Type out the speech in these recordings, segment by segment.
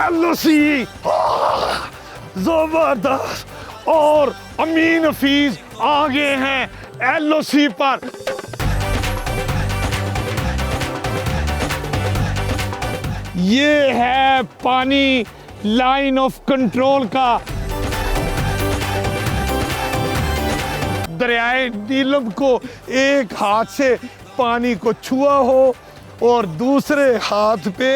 LOC जबरदस्त। और अमीन हफीज आगे हैं एलओसी पर। ये है पानी लाइन ऑफ कंट्रोल का। दरियाए नीलम को एक हाथ से पानी को छुआ हो और दूसरे हाथ पे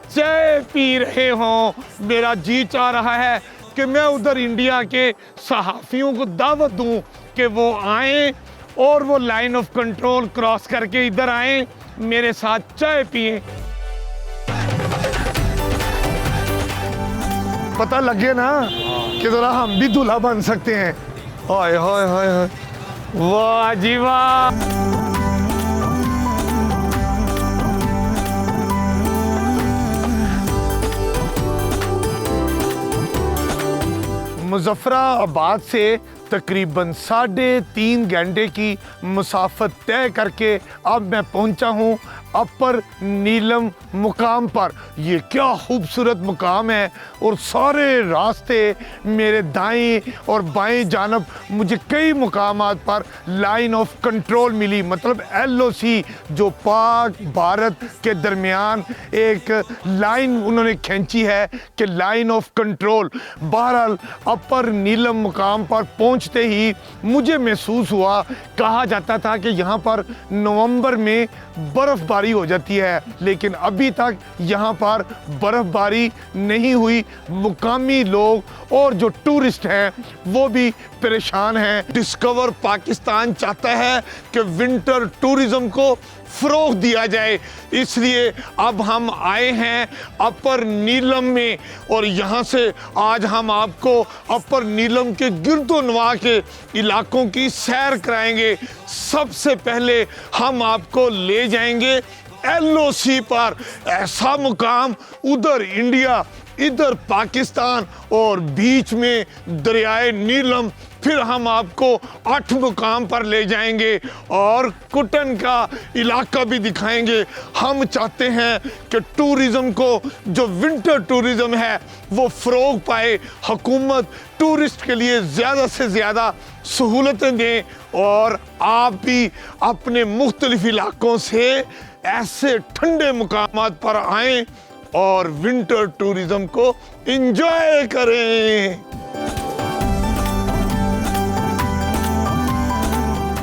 चाय पी रहे हों। मेरा जी चाह रहा है कि मैं उधर इंडिया के सहाफ़ियों को दावत दूं कि वो आएं और वो लाइन ऑफ कंट्रोल क्रॉस करके इधर आएं, मेरे साथ चाय पिएं। पता लगे ना कि जरा हम भी दूल्हा बन सकते हैं। हाय हाय हाय हाय, वाह जी वाह। मुजफ्फराबाद से तकरीबन 3.5 घंटे की मुसाफत तय करके अब मैं पहुंचा हूं अपर नीलम मुकाम पर। ये क्या खूबसूरत मुकाम है और सारे रास्ते मेरे दाएं और बाएं जानब मुझे कई मुकामात पर लाइन ऑफ कंट्रोल मिली, मतलब एलओसी, जो पाक भारत के दरमियान एक लाइन उन्होंने खींची है कि लाइन ऑफ कंट्रोल। बहरहाल अपर नीलम मुकाम पर पहुंचते ही मुझे महसूस हुआ, कहा जाता था कि यहाँ पर नवंबर में बर्फबारी हो जाती है, लेकिन अभी तक यहाँ पर बर्फबारी नहीं हुई। मुकामी लोग और जो टूरिस्ट हैं वो भी परेशान हैं। डिस्कवर पाकिस्तान चाहता है कि विंटर टूरिज्म को फ़रोग़ दिया जाए, इसलिए अब हम आए हैं अपर नीलम में और यहाँ से आज हम आपको अपर नीलम के गिरदोनवा के इलाकों की सैर कराएंगे। सबसे पहले हम आपको ले जाएंगे एलओसी पर, ऐसा मुकाम, उधर इंडिया इधर पाकिस्तान और बीच में दरियाए नीलम। फिर हम आपको 8 मुकाम पर ले जाएंगे और कुटन का इलाका भी दिखाएंगे। हम चाहते हैं कि टूरिज़्म को, जो विंटर टूरिज़्म है, वो फ़रोग़ पाए। हुकूमत टूरिस्ट के लिए ज़्यादा से ज़्यादा सहूलतें दें और आप भी अपने मुख्तलिफ इलाकों से ऐसे ठंडे मुकामात पर आएँ और विंटर टूरिज़्म को एंजॉय करें।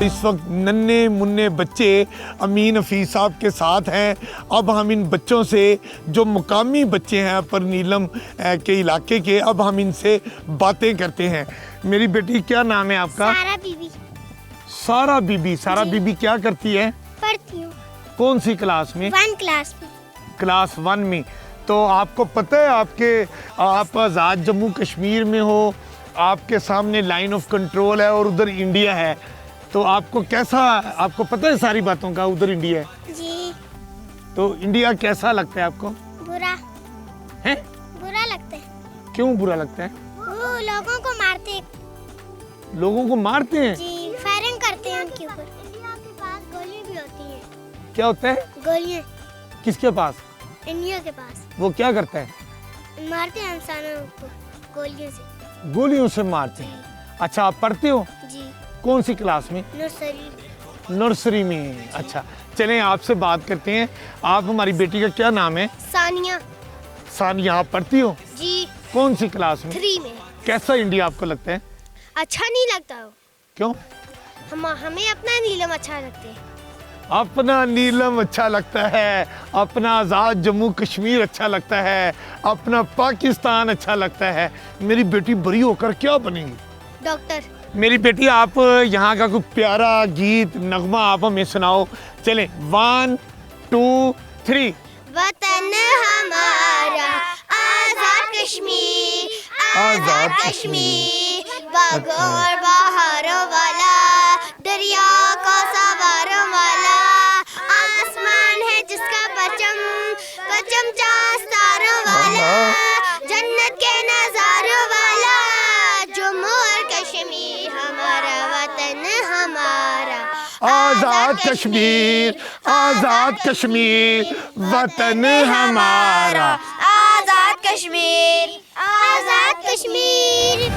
इस वक्त नन्हे मुन्ने बच्चे अमीन हफीज साहब के साथ हैं। अब हम इन बच्चों से, जो मुकामी बच्चे हैं अपर नीलम के इलाके के, अब हम इनसे बातें करते हैं। मेरी बेटी, क्या नाम है आपका? सारा बीबी। सारा बीबी। सारा बीबी क्या करती है? पढ़ती हूँ। कौन सी क्लास में? 1 क्लास में। क्लास 1 में। तो आपको पता है आप आज़ाद जम्मू कश्मीर में हो, आपके सामने लाइन ऑफ कंट्रोल है और उधर इंडिया है, तो आपको पता है सारी बातों का? उधर इंडिया है जी। तो इंडिया कैसा लगता है आपको? बुरा है? बुरा लगता है। क्यों बुरा लगता है? वो लोगों को मारते हैं। लोगों को मारते हैं जी, फायरिंग करते हैं उनके ऊपर। इंडिया के पास गोलियां भी होती हैं। क्या होता है? गोलियां। किसके पास? इंडिया के पास। वो क्या करता है? मारते हैं इंसानों को गोलियों से। गोलियों से मारते हैं। अच्छा, आप पढ़ते हो? जी। कौन सी क्लास में? नर्सरी। नर्सरी में। अच्छा, चलें आपसे बात करते हैं। आप, हमारी बेटी का क्या नाम है? सानिया। सानिया। आप पढ़ती हो? जी। कौन सी क्लास में? 3 में। कैसा इंडिया आपको लगता है? अच्छा नहीं लगता हो। क्यों? हमें अपना नीलम अच्छा लगता है। अपना नीलम अच्छा लगता है, अपना आज़ाद जम्मू कश्मीर अच्छा लगता है, अपना पाकिस्तान अच्छा लगता है। मेरी बेटी बड़ी होकर क्या बनेगी? डॉक्टर। मेरी बेटी, आप यहाँ का कोई प्यारा गीत, नगमा आप हमें सुनाओ। चलें, 1 2 3। वतन हमारा आजाद कश्मीर, आजाद कश्मीर, बागों और बहारों वाला, दरिया का सवारों वाला, आसमान है जिसका परचम, परचम चांद तारों वाला, जन्नत के नजारों वाला, जम्मू और कश्मीर हमारा वतन हमारा, आजाद कश्मीर, आजाद कश्मीर, वतन हमारा, आजाद कश्मीर, आजाद कश्मीर।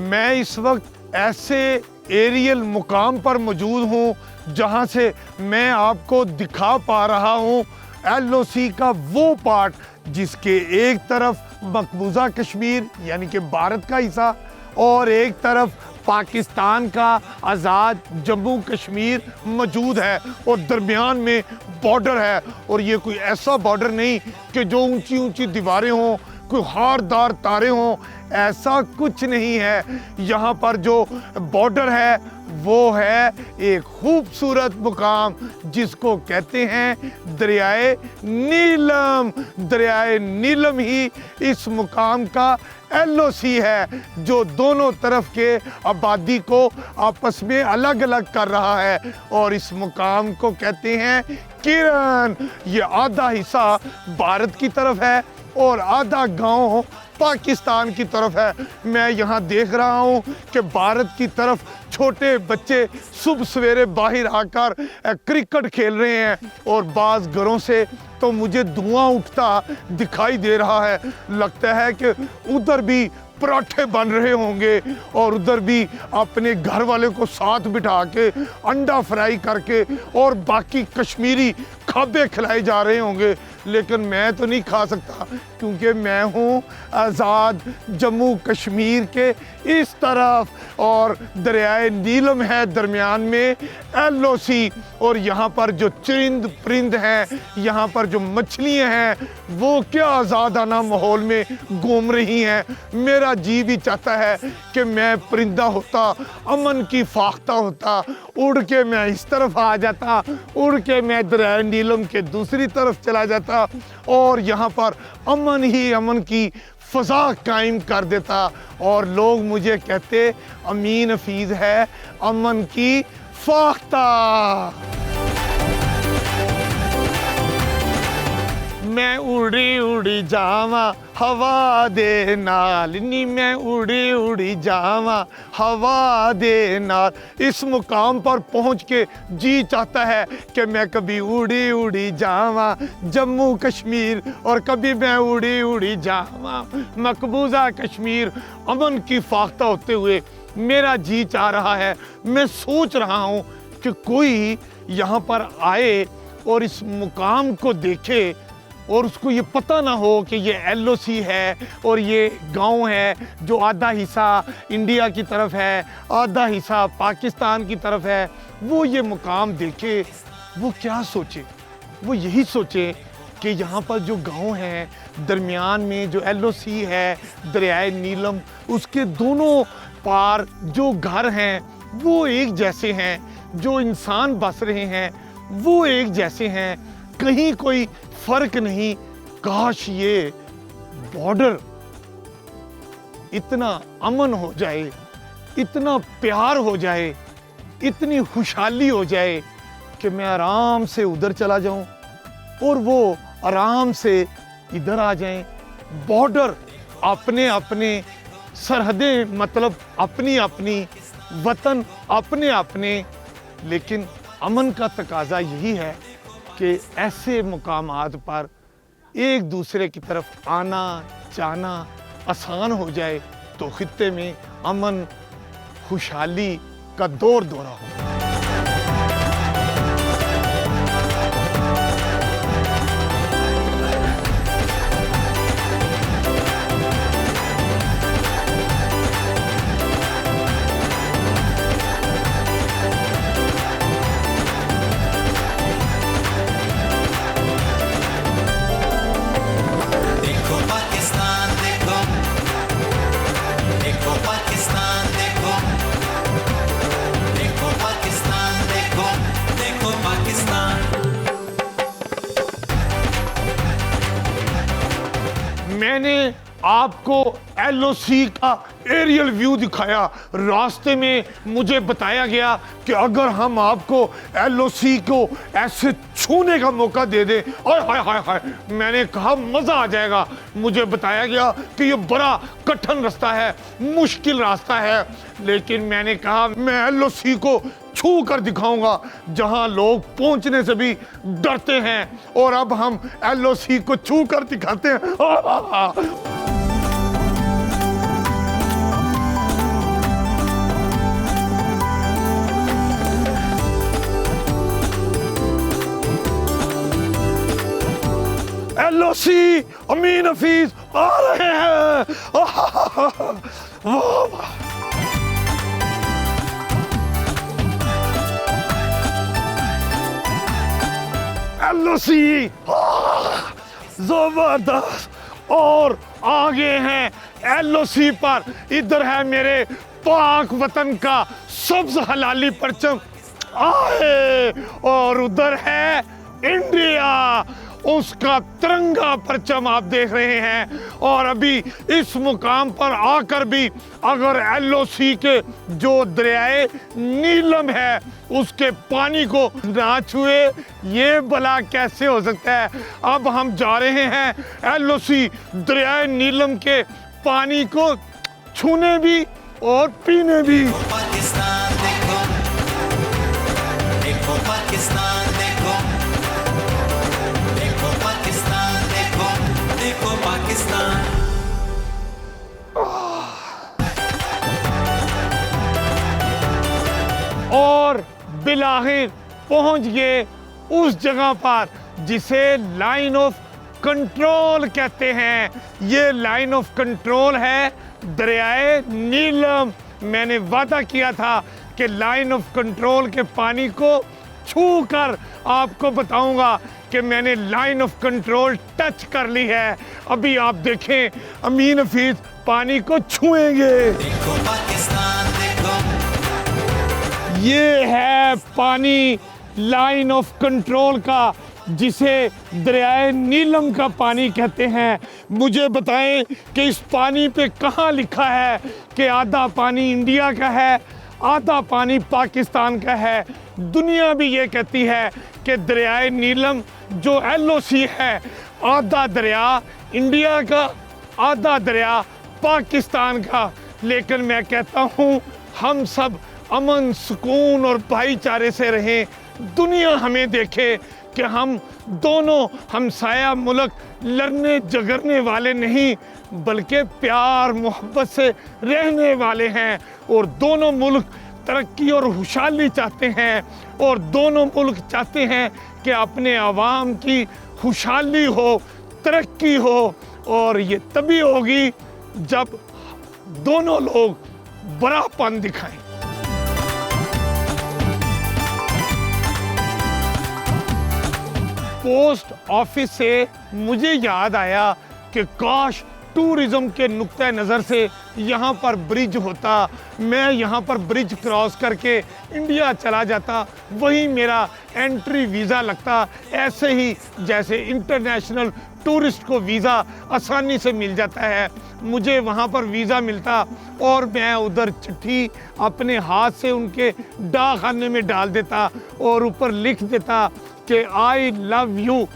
मैं इस वक्त ऐसे एरियल मुकाम पर मौजूद हूँ जहाँ से मैं आपको दिखा पा रहा हूँ LOC का वो पार्ट जिसके एक तरफ मकबूजा कश्मीर यानी कि भारत का हिस्सा और एक तरफ पाकिस्तान का आज़ाद जम्मू कश्मीर मौजूद है और दरमियान में बॉर्डर है। और ये कोई ऐसा बॉर्डर नहीं कि जो ऊंची ऊंची दीवारें हों, कोई हारदार तारे हों, ऐसा कुछ नहीं है। यहाँ पर जो बॉर्डर है वो है एक खूबसूरत मुकाम जिसको कहते हैं दरियाए नीलम। दरियाए नीलम ही इस मुकाम का LOC है जो दोनों तरफ के आबादी को आपस में अलग अलग कर रहा है। और इस मुकाम को कहते हैं किरण। ये आधा हिस्सा भारत की तरफ है और आधा गांव पाकिस्तान की तरफ है। मैं यहाँ देख रहा हूँ कि भारत की तरफ छोटे बच्चे सुबह सवेरे बाहर आकर क्रिकेट खेल रहे हैं और बाज़ घरों से तो मुझे धुआं उठता दिखाई दे रहा है। लगता है कि उधर भी पराठे बन रहे होंगे और उधर भी अपने घर वाले को साथ बिठा के अंडा फ्राई करके और बाकी कश्मीरी खाबे खिलाए जा रहे होंगे। लेकिन मैं तो नहीं खा सकता क्योंकि मैं हूँ आज़ाद जम्मू कश्मीर के इस तरफ और दरियाए नीलम है दरमियान में LOC। और यहाँ पर जो चरिंद परिंद हैं, यहाँ पर जो मछलियाँ हैं वो क्या आज़ादाना माहौल में घूम रही हैं। मेरा जी भी चाहता है कि मैं परिंदा होता, अमन की फाख्ता होता, उड़ के मैं इस तरफ आ जाता, उड़ के मैं दरियाए नीलम के दूसरी तरफ चला जाता और यहाँ पर अमन ही अमन की फ़ज़ा कायम कर देता। और लोग मुझे कहते अमीन हफीज़ है अमन की फाख्ता। मैं उड़ी उड़ी जावा हवा दे नाल नी, मैं उड़ी उड़ी जावा हवा दे नाल। इस मुकाम पर पहुंच के जी चाहता है कि मैं कभी उड़ी उड़ी जावा जम्मू कश्मीर और कभी मैं उड़ी उड़ी जावा मकबूजा कश्मीर। अमन की फाख्ता होते हुए मेरा जी चाह रहा है। मैं सोच रहा हूँ कि कोई यहाँ पर आए और इस मुकाम को देखे और उसको ये पता ना हो कि ये LOC है और ये गांव है जो आधा हिस्सा इंडिया की तरफ है, आधा हिस्सा पाकिस्तान की तरफ है। वो ये मुकाम देखे, वो क्या सोचे? वो यही सोचे कि यहाँ पर जो गांव है दरमियान में जो LOC है दरियाए नीलम, उसके दोनों पार जो घर हैं वो एक जैसे हैं, जो इंसान बस रहे हैं वो एक जैसे हैं, कहीं कोई फर्क नहीं। काश ये बॉर्डर इतना अमन हो जाए, इतना प्यार हो जाए, इतनी खुशहाली हो जाए कि मैं आराम से उधर चला जाऊं और वो आराम से इधर आ जाएं। बॉर्डर अपने अपने, सरहदें मतलब अपनी अपनी, वतन अपने अपने, लेकिन अमन का तकाजा यही है कि ऐसे मुकामात पर एक दूसरे की तरफ आना जाना आसान हो जाए तो खित्ते में अमन खुशहाली का दौर दौरा हो। देखो पाकिस्तान देखो, देखो मैंने आपको LOC का एरियल व्यू दिखाया। रास्ते में मुझे बताया गया कि अगर हम आपको LOC को ऐसे छूने का मौका दे दें, हाय हाय हाय हाय, मैंने कहा मजा आ जाएगा। मुझे बताया गया कि ये बड़ा कठिन रास्ता है, मुश्किल रास्ता है, लेकिन मैंने कहा मैं LOC को छू कर दिखाऊंगा जहां लोग पहुंचने से भी डरते हैं, और अब हम LOC को छू कर दिखाते हैं। LOC अमीन हफीज आ रहे हैं। वाह वाह। LOC जबरदस्त। और आगे हैं LOC पर, इधर है मेरे पाक वतन का सब्ज हलाली परचम आए, और उधर है इंडिया, उसका तिरंगा परचम आप देख रहे हैं। और अभी इस मुकाम पर आकर भी अगर LOC के जो दरियाए नीलम है उसके पानी को ना छुए, ये भला कैसे हो सकता है। अब हम जा रहे हैं LOC दरियाए नीलम के पानी को छूने भी और पीने भी। पाकिस्तान देखो, देखो पाकिस्तान देखो, देखो पाकिस्तान देखो, देखो पाकिस्तान। और बिलाखिर पहुंच गए उस जगह पर जिसे लाइन ऑफ कंट्रोल कहते हैं। ये लाइन ऑफ कंट्रोल है दरियाए नीलम। मैंने वादा किया था कि लाइन ऑफ कंट्रोल के पानी को छू कर आपको बताऊंगा कि मैंने लाइन ऑफ कंट्रोल टच कर ली है। अभी आप देखें, अमीन हफीज पानी को छुएंगे। देखो पाकिस्तान देखो, ये है पानी लाइन ऑफ कंट्रोल का, जिसे दरियाए नीलम का पानी कहते हैं। मुझे बताएं कि इस पानी पे कहाँ लिखा है कि आधा पानी इंडिया का है, आधा पानी पाकिस्तान का है। दुनिया भी ये कहती है कि दरियाए नीलम जो LOC है, आधा दरिया इंडिया का, आधा दरिया पाकिस्तान का। लेकिन मैं कहता हूँ हम सब अमन सुकून और भाईचारे से रहें, दुनिया हमें देखे कि हम दोनों हमसाया मुल्क लड़ने झगड़ने वाले नहीं, बल्कि प्यार मोहब्बत से रहने वाले हैं। और दोनों मुल्क तरक्की और खुशहाली चाहते हैं, और दोनों मुल्क चाहते हैं कि अपने अवाम की खुशहाली हो, तरक्की हो। और ये तभी होगी जब दोनों लोग बड़ापन दिखाएं। पोस्ट ऑफिस से मुझे याद आया कि काश टूरिज्म के नुक्ते नज़र से यहाँ पर ब्रिज होता, मैं यहाँ पर ब्रिज क्रॉस करके इंडिया चला जाता, वही मेरा एंट्री वीज़ा लगता, ऐसे ही जैसे इंटरनेशनल टूरिस्ट को वीज़ा आसानी से मिल जाता है, मुझे वहाँ पर वीज़ा मिलता और मैं उधर चिट्ठी अपने हाथ से उनके डाक खाने में डाल देता और ऊपर लिख देता कि आई लव यू,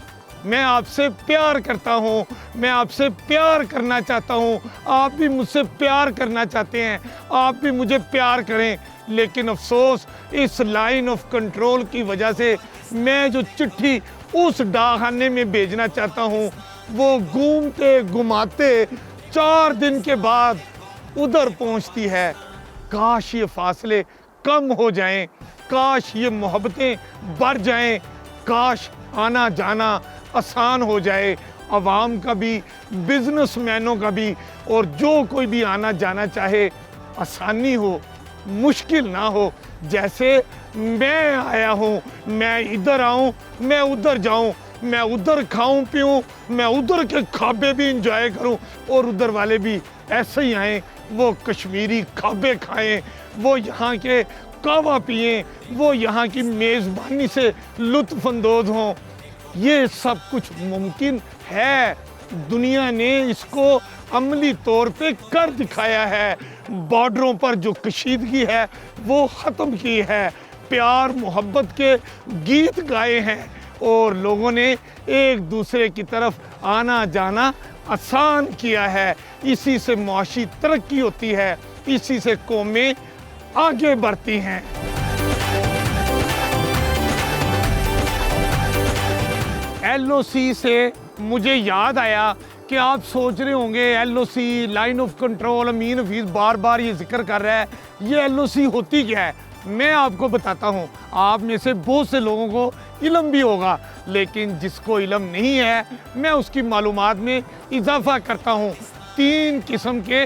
मैं आपसे प्यार करता हूँ, मैं आपसे प्यार करना चाहता हूँ, आप भी मुझसे प्यार करना चाहते हैं, आप भी मुझे प्यार करें। लेकिन अफसोस इस लाइन ऑफ कंट्रोल की वजह से मैं जो चिट्ठी उस डाकखाने में भेजना चाहता हूँ वो घूमते घुमाते 4 दिन के बाद उधर पहुँचती है। काश ये फासले कम हो जाएं, काश ये मोहब्बतें बढ़ जाएं, काश आना जाना आसान हो जाए, अवाम का भी, बिजनेसमैनों का भी, और जो कोई भी आना जाना चाहे आसानी हो, मुश्किल ना हो। जैसे मैं आया हूँ, मैं इधर आऊँ, मैं उधर जाऊँ, मैं उधर खाऊं पीऊँ, मैं उधर के खाबे भी इंजॉय करूँ और उधर वाले भी ऐसे ही आएँ, वो कश्मीरी खाबे खाएँ, वो यहाँ के कहवा पिएँ, वो यहाँ की मेज़बानी से लुत्फ़ अंदोज़ हों। ये सब कुछ मुमकिन है दुनिया ने इसको अमली तौर पे कर दिखाया है। बॉर्डरों पर जो कशीदगी है वो ख़त्म की है, प्यार मोहब्बत के गीत गाए हैं और लोगों ने एक दूसरे की तरफ आना जाना आसान किया है। इसी से मुआशी तरक्की होती है, इसी से कौमें आगे बढ़ती हैं। LOC से मुझे याद आया कि आप सोच रहे होंगे LOC लाइन ऑफ कंट्रोल, अमीन हफीज़ बार बार ये जिक्र कर रहा है, ये LOC होती क्या है? मैं आपको बताता हूँ। आप में से बहुत से लोगों को इल्म भी होगा, लेकिन जिसको इल्म नहीं है मैं उसकी मालूमात में इजाफा करता हूँ। 3 किस्म के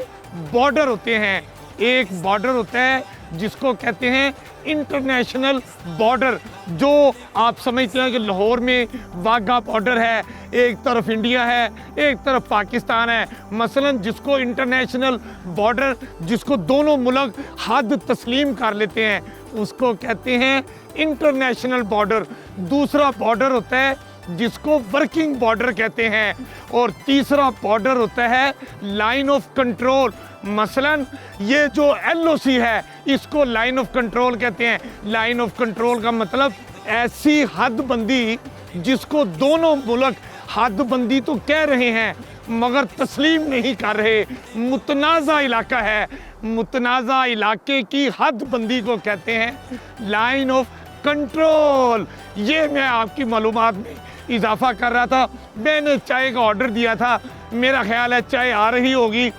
बॉर्डर होते हैं। एक बॉर्डर होता है जिसको कहते हैं इंटरनेशनल बॉर्डर, जो आप समझते हैं कि लाहौर में वाघा बॉर्डर है, एक तरफ इंडिया है, एक तरफ पाकिस्तान है। मसलन जिसको इंटरनेशनल बॉर्डर, जिसको दोनों मुल्क हद तस्लीम कर लेते हैं, उसको कहते हैं इंटरनेशनल बॉर्डर। दूसरा बॉर्डर होता है जिसको वर्किंग बॉर्डर कहते हैं, और तीसरा बॉर्डर होता है लाइन ऑफ कंट्रोल। मसलन ये जो LOC है इसको लाइन ऑफ कंट्रोल कहते हैं। लाइन ऑफ कंट्रोल का मतलब ऐसी हदबंदी जिसको दोनों मुल्क हदबंदी तो कह रहे हैं मगर तस्लीम नहीं कर रहे, मुतनाज़ा इलाका है। मुतनाज़ा इलाके की हदबंदी को कहते हैं लाइन ऑफ कंट्रोल। ये मैं आपकी मालूमात में इजाफा कर रहा था। मैंने चाय का ऑर्डर दिया था, मेरा ख्याल है चाय आ रही होगी।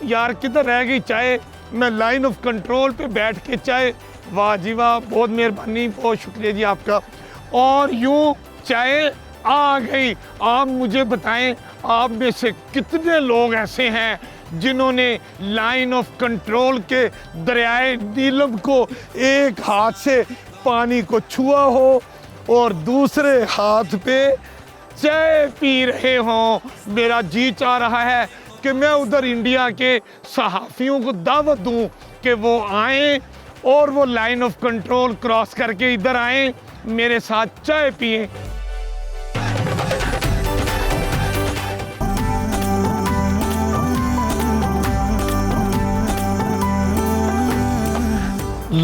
यार किधर रह गई चाय? मैं लाइन ऑफ कंट्रोल पे बैठ के चाय, वाह जी वाह, बहुत मेहरबानी, बहुत शुक्रिया जी आपका। और यूँ चाय आ गई। आप मुझे बताएं, आप में से कितने लोग ऐसे हैं जिन्होंने लाइन ऑफ कंट्रोल के दरियाए नीलम को एक हाथ से पानी को छुआ हो और दूसरे हाथ पे चाय पी रहे हों? मेरा जी चाह रहा है कि मैं उधर इंडिया के सहाफ़ियों को दावत दूं कि वो आएं और वो लाइन ऑफ कंट्रोल क्रॉस करके इधर आएं, मेरे साथ चाय पिएं।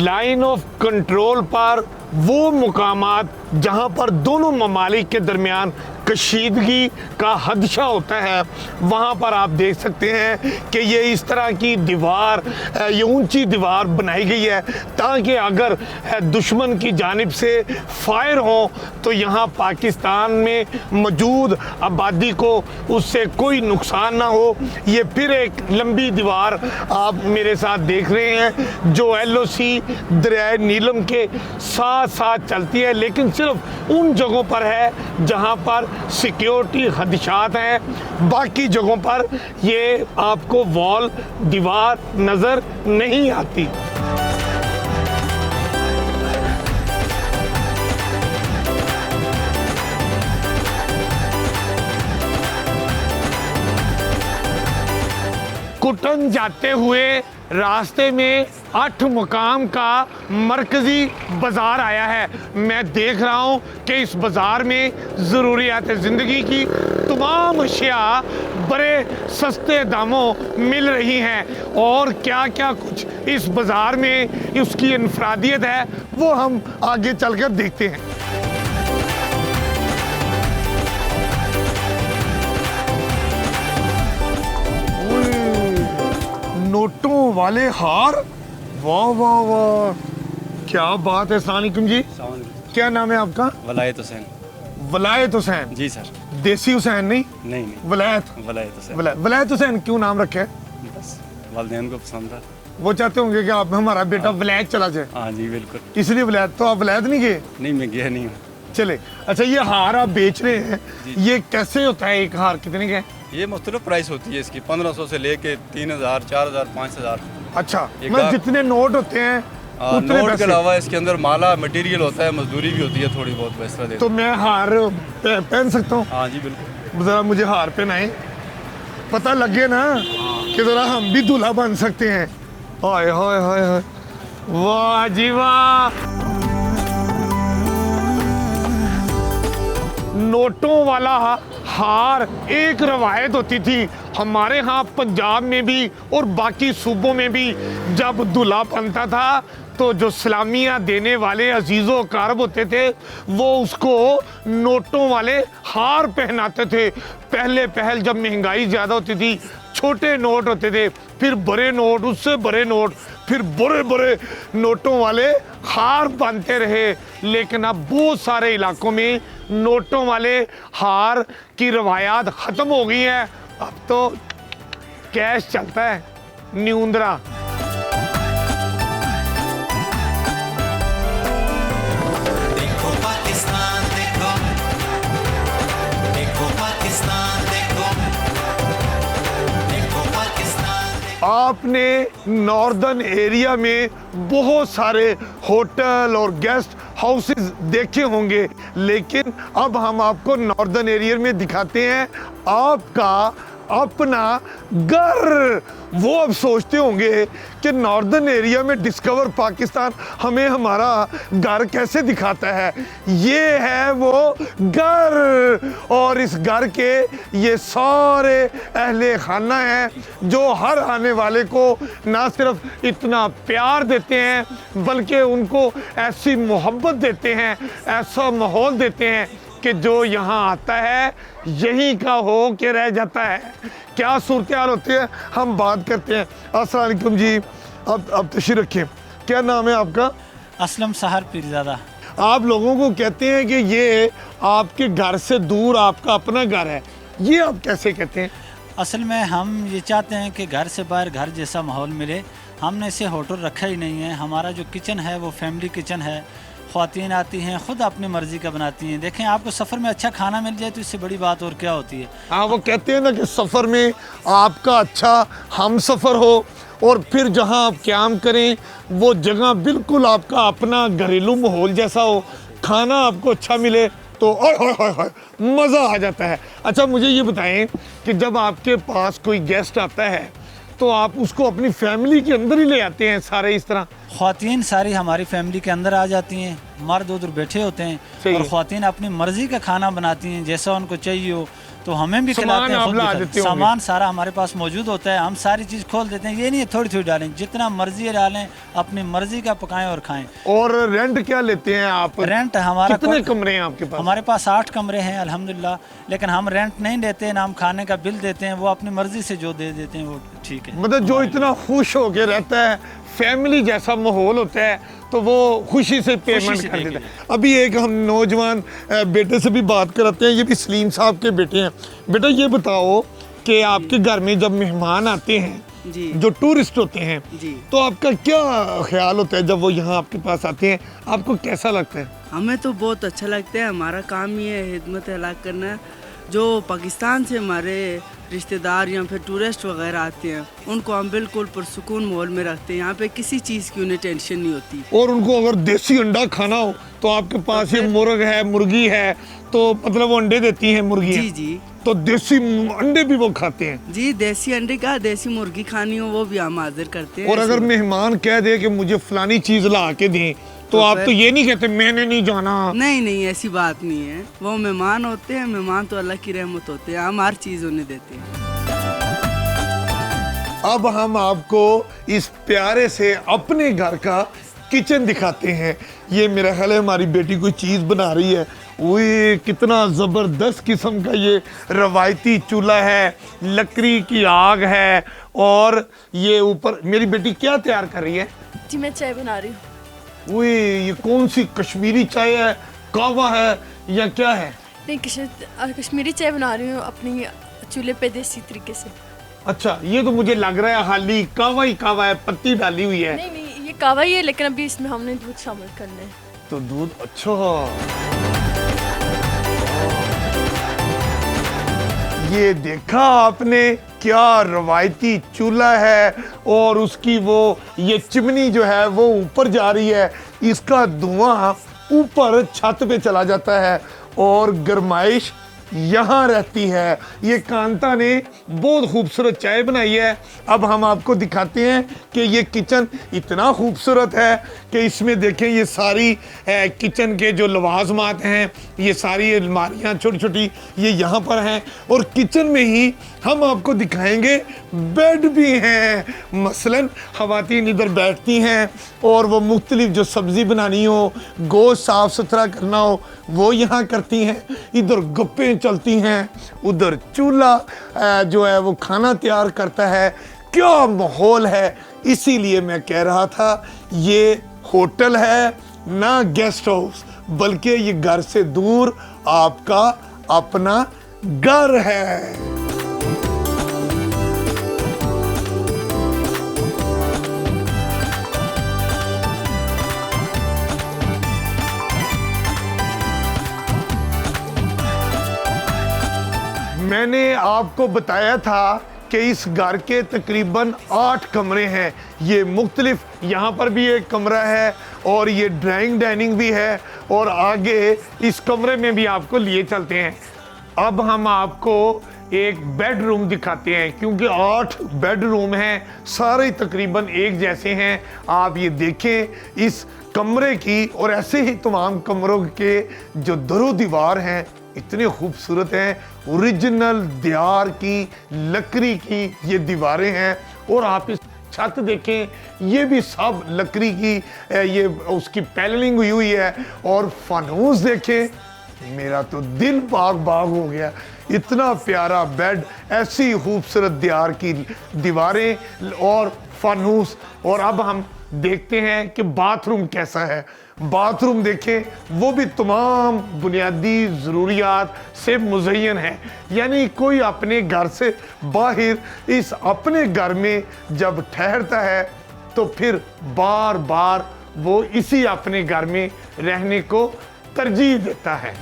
लाइन ऑफ कंट्रोल पर वो मुकामात जहाँ पर दोनों ममालिक के दरमियान कशीदगी का हदशा होता है, वहाँ पर आप देख सकते हैं कि ये इस तरह की दीवार, ये ऊंची दीवार बनाई गई है ताकि अगर दुश्मन की जानिब से फायर हो तो यहाँ पाकिस्तान में मौजूद आबादी को उससे कोई नुकसान ना हो। ये फिर एक लंबी दीवार आप मेरे साथ देख रहे हैं जो LOC दरियाए नीलम के साथ साथ चलती है, लेकिन सिर्फ उन जगहों पर है जहाँ पर सिक्योरिटी खदशात हैं। बाकी जगहों पर ये आपको वॉल, दीवार नज़र नहीं आती। कुटन जाते हुए रास्ते में 8 मुकाम का मरकज़ी बाज़ार आया है। मैं देख रहा हूँ कि इस बाज़ार में ज़रूरियात ज़िंदगी की तमाम अशिया बड़े सस्ते दामों मिल रही हैं, और क्या क्या कुछ इस बाज़ार में उसकी इनफरादियत है वो हम आगे चलकर देखते हैं। नोटों वाले हार, वाह वाह वाह, क्या बात है। अस्सलाम वालेकुम जी, क्या नाम है आपका? वलायत हुसैन। वलायत हुसैन? जी सर। देसी हुसैन नहीं? नहीं। वलायत। वलायत हुसैन। वलायत हुसैन क्यों नाम रखे? बस वालिदैन को पसंद था। वो चाहते होंगे कि आप हमारा बेटा वलायत चला जाए। हाँ जी बिल्कुल। इसलिए वलायत। तो आप वलायत नहीं गए? नहीं मैं गया नहीं हूँ। चले, अच्छा ये हार आप बेच रहे हैं, ये कैसे होता है? एक हार कितने का है? ये मुख्तलिफ प्राइस होती है इसकी, 1500 से लेके 3000, 4000, 5000। अच्छा, एक मतलब लाख। जितने नोट होते हैं उतने नोट के पैसे? अलावा इसके अंदर माला मटेरियल होता है, मजदूरी भी होती है थोड़ी बहुत पैसा देते तो मैं हार पहन सकता हूँ? हाँ जी बिल्कुल। जरा मुझे हार पहनाएं, पता लगे ना कि जरा हम भी दूल्हा बन सकते हैं। हाय हाय हाय हाय, वाह जी वाह। नोटों वाला हार एक रवायत होती थी हमारे यहाँ पंजाब में भी और बाकी सूबों में भी। जब दूल्हा बनता था तो जो सलामियाँ देने वाले अजीज़ो कारब होते थे वो उसको नोटों वाले हार पहनाते थे। पहल जब महंगाई ज़्यादा होती थी छोटे नोट होते थे, फिर बड़े नोट, उससे बड़े नोट, फिर बड़े नोटों वाले हार बनते रहे। लेकिन अब बहुत सारे इलाकों में नोटों वाले हार की रवायात ख़त्म हो गई है। अब तो कैश चलता है, न्यूंदरा। देखो पाकिस्तान देखो, देखो पाकिस्तान देखो, देखो पाकिस्तान देखो। आपने नॉर्दर्न एरिया में बहुत सारे होटल और गेस्ट हाउसेस देखे होंगे, लेकिन अब हम आपको नॉर्दर्न एरिया में दिखाते हैं आपका अपना घर। वो अब सोचते होंगे कि नॉर्दर्न एरिया में डिस्कवर पाकिस्तान हमें हमारा घर कैसे दिखाता है। ये है वो घर, और इस घर के ये सारे अहले खाना हैं जो हर आने वाले को ना सिर्फ इतना प्यार देते हैं बल्कि उनको ऐसी मोहब्बत देते हैं, ऐसा माहौल देते हैं कि जो यहाँ आता है यहीं का हो के रह जाता है। क्या सूरत हाल होती है हम बात करते हैं। अस्सलाम वालेकुम जी, अब तशरीफ रखें। क्या नाम है आपका? असलम सहर पीरज़ादा। आप लोगों को कहते हैं कि ये आपके घर से दूर आपका अपना घर है, ये आप कैसे कहते हैं? असल में हम ये चाहते हैं कि घर से बाहर घर जैसा माहौल मिले। हमने इसे होटल रखा ही नहीं है। हमारा जो किचन है वो फैमिली किचन है। ख़वातीन आती हैं, ख़ुद अपनी मर्ज़ी का बनाती हैं। देखें, आपको सफ़र में अच्छा खाना मिल जाए तो इससे बड़ी बात और क्या होती है। हाँ, वो कहते हैं ना कि सफ़र में आपका अच्छा हम सफ़र हो और फिर जहाँ आप क़याम करें वो जगह बिल्कुल आपका अपना घरेलू माहौल जैसा हो, खाना आपको अच्छा मिले तो मज़ा आ जाता है। अच्छा, मुझे ये बताएं कि जब आपके पास कोई गेस्ट आता है तो आप उसको अपनी फैमिली के अंदर ही ले आते हैं सारे इस तरह? ख़वातीन सारी हमारी फैमिली के अंदर आ जाती हैं, मर्द उधर बैठे होते हैं सही और है। ख़वातीन अपनी मर्ज़ी का खाना बनाती हैं जैसा उनको चाहिए हो, तो हमें भी सामान खिलाते हैं, आप खुद ला भी देते खाते हैं। होंगे। सामान सारा हमारे पास मौजूद होता है, हम सारी चीज़ खोल देते हैं। ये नहीं है थोड़ी थोड़ी डालें, जितना मर्जी डालें, अपनी मर्जी का पकाएं और खाएं। और रेंट क्या लेते हैं आप? रेंट हमारा कितने कमरे हैं आपके पास? हमारे पास 8 कमरे हैं अल्हम्दुलिल्लाह, लेकिन हम रेंट नहीं लेते ना, हम खाने का बिल देते हैं। वो अपनी मर्जी से जो दे देते हैं वो ठीक है। मतलब जो इतना खुश होके रहता है, फैमिली जैसा माहौल होता है, तो वो खुशी से पेमेंट से कर देता देंगे। है। अभी एक हम नौजवान बेटे से भी बात कराते हैं, ये भी सलीम साहब के बेटे हैं। बेटा, ये बताओ कि आपके घर में जब मेहमान आते हैं जी जो टूरिस्ट होते हैं जी, तो आपका क्या ख्याल होता है जब वो यहाँ आपके पास आते हैं? आपको कैसा लगता है? हमें तो बहुत अच्छा लगता है। हमारा काम ही है खिदमत हलाक करना। जो पाकिस्तान से हमारे रिश्तेदार या फिर टूरिस्ट वगैरह आते हैं उनको हम बिल्कुल पुरसुकून माहौल में रखते हैं। यहाँ पे किसी चीज़ की उन्हें टेंशन नहीं होती। और उनको अगर देसी अंडा खाना हो तो आपके पास ये मुर्ग है, मुर्गी है, तो मतलब वो अंडे देती हैं मुर्गी? जी जी तो देसी अंडे भी वो खाते हैं? जी, देसी अंडे का, देसी मुर्गी खानी हो वो भी हम हाजिर करते हैं। और अगर मेहमान कह दे कि मुझे फलानी चीज ला के दें तो आप फिर- तो ये नहीं कहते मैंने नहीं जाना? नहीं नहीं, ऐसी बात नहीं है। वो मेहमान होते हैं, मेहमान तो अल्लाह की रहमत होते हैं, हम हर चीज़ उन्हें देते हैं। अब हम आपको इस प्यारे से अपने घर का किचन दिखाते हैं। ये मेरा ख्याल है हमारी बेटी कोई चीज़ बना रही है। वो कितना ज़बरदस्त किस्म का ये रवायती चूल्हा है, लकड़ी की आग है, और ये ऊपर मेरी बेटी क्या तैयार कर रही है? जी मैं चाय बना रही हूँ। वो ये कौन सी कश्मीरी चाय है, कहवा है या क्या है? नहीं, कश्मीरी चाय बना रही हूँ अपनी चूल्हे पे देसी तरीके से। अच्छा, ये तो मुझे लग रहा है खाली कहवा ही कहवा है, पत्ती डाली हुई है। नहीं नहीं, ये कावा ही है, लेकिन अभी इसमें हमने दूध शामिल करना है। तो दूध, अच्छा। ये देखा आपने, क्या रवायती चूल्हा है, और उसकी वो ये चिमनी जो है वो ऊपर जा रही है, इसका धुआं ऊपर छत पे चला जाता है और गर्माइश यहाँ रहती है। ये कांता ने बहुत खूबसूरत चाय बनाई है। अब हम आपको दिखाते हैं कि ये किचन इतना खूबसूरत है कि इसमें देखें ये सारी किचन के जो लवाजमात हैं, ये सारी अलमारियाँ छोटी छोटी ये यहाँ पर हैं। और किचन में ही हम आपको दिखाएंगे बेड भी हैं। मसलन ख़वातीन इधर बैठती हैं और वो मुख्तलिफ जो सब्ज़ी बनानी हो, गोश्त साफ़ सुथरा करना हो, वो यहाँ करती हैं। इधर गप्पें चलती हैं, उधर चूल्हा जो है वो खाना तैयार करता है। क्या माहौल है। इसीलिए मैं कह रहा था ये होटल है ना गेस्ट हाउस, बल्कि ये घर से दूर आपका अपना घर है। मैंने आपको बताया था कि इस घर के तकरीबन 8 कमरे हैं। ये मुख्तलिफ, यहाँ पर भी एक कमरा है और ये ड्राइंग डाइनिंग भी है और आगे इस कमरे में भी आपको लिए चलते हैं। अब हम आपको एक बेडरूम दिखाते हैं क्योंकि 8 बेडरूम हैं, सारे तकरीबन एक जैसे हैं। आप ये देखें इस कमरे की, और ऐसे ही तमाम कमरों के जो दरो दीवार हैं इतने खूबसूरत हैं। ओरिजिनल दियार की लकड़ी की ये दीवारें हैं। और आप इस छत देखें, ये भी सब लकड़ी की ये उसकी पैनलिंग हुई है। और फनूस देखें, मेरा तो दिल बाग बाग हो गया। इतना प्यारा बेड, ऐसी खूबसूरत दियार की दीवारें और फनूस। और अब हम देखते हैं कि बाथरूम कैसा है। बाथरूम देखें, वो भी तमाम बुनियादी ज़रूरियात से मुज़य्यन है। यानी कोई अपने घर से बाहर इस अपने घर में जब ठहरता है तो फिर बार बार वो इसी अपने घर में रहने को तरजीह देता है।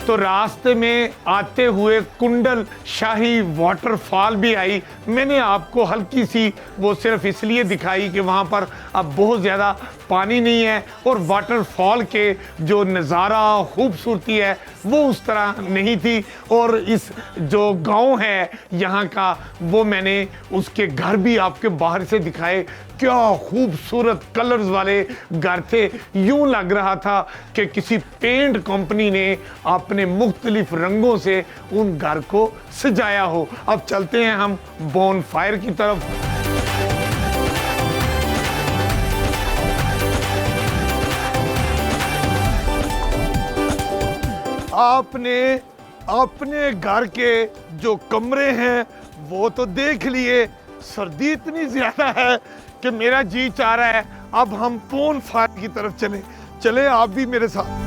तो रास्ते में आते हुए कुंडल शाही वाटरफॉल भी आई। मैंने आपको हल्की सी वो सिर्फ इसलिए दिखाई कि वहाँ पर अब बहुत ज़्यादा पानी नहीं है और वाटरफॉल के जो नज़ारा खूबसूरती है वो उस तरह नहीं थी। और इस जो गांव है यहाँ का, वो मैंने उसके घर भी आपके बाहर से दिखाए। क्या खूबसूरत कलर्स वाले घर थे। यूं लग रहा था कि किसी पेंट कंपनी ने अपने मुख्तलिफ रंगों से उन घर को सजाया हो। अब चलते हैं हम बॉनफायर की तरफ। आपने अपने घर के जो कमरे हैं वो तो देख लिए। सर्दी इतनी ज्यादा है कि मेरा जी चाह रहा है अब हम बॉनफायर की तरफ चले आप भी मेरे साथ।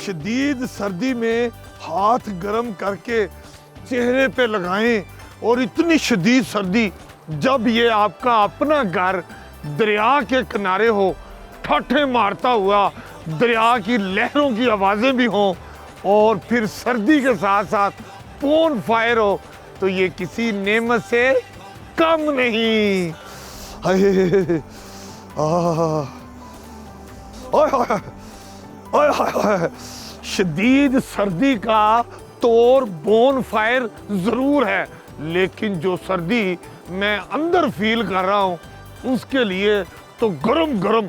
शदीद सर्दी में हाथ गर्म करके चेहरे पे लगाएं। और इतनी शदीद सर्दी जब ये आपका अपना घर दरिया के किनारे हो, ठट्ठे मारता हुआ दरिया की लहरों की आवाज़ें भी हों और फिर सर्दी के साथ साथ बॉनफायर हो, तो ये किसी नेमत से कम नहीं। शदीद सर्दी का तौर बॉनफायर ज़रूर है, लेकिन जो सर्दी मैं अंदर फील कर रहा हूँ उसके लिए तो गरम गरम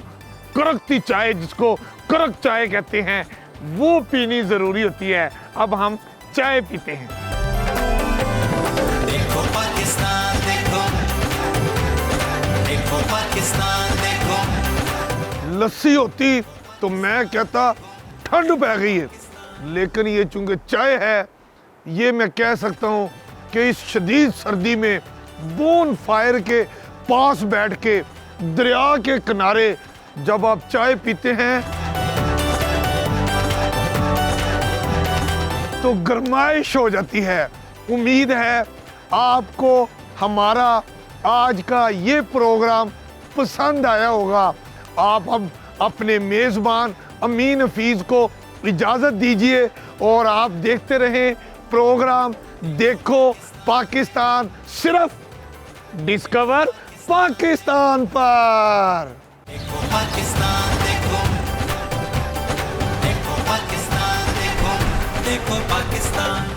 कड़कती चाय, जिसको कड़क चाय कहते हैं, वो पीनी ज़रूरी होती है। अब हम चाय पीते हैं। देखो पाकिस्तान देखो, देखो पाकिस्तान देखो। लस्सी होती तो मैं कहता ठंड पै गई है, लेकिन ये चूंकि चाय है, ये मैं कह सकता हूँ कि इस शदीद सर्दी में बॉनफायर के पास बैठ के दरिया के किनारे जब आप चाय पीते हैं तो गरमाइश हो जाती है। उम्मीद है आपको हमारा आज का ये प्रोग्राम पसंद आया होगा। आप अब अपने मेज़बान अमीन हफीज़ को इजाज़त दीजिए और आप देखते रहें प्रोग्राम देखो पाकिस्तान सिर्फ डिस्कवर पाकिस्तान पर। देखो पाकिस्तान, देखो देखो पाकिस्तान, देखो देखो पाकिस्तान।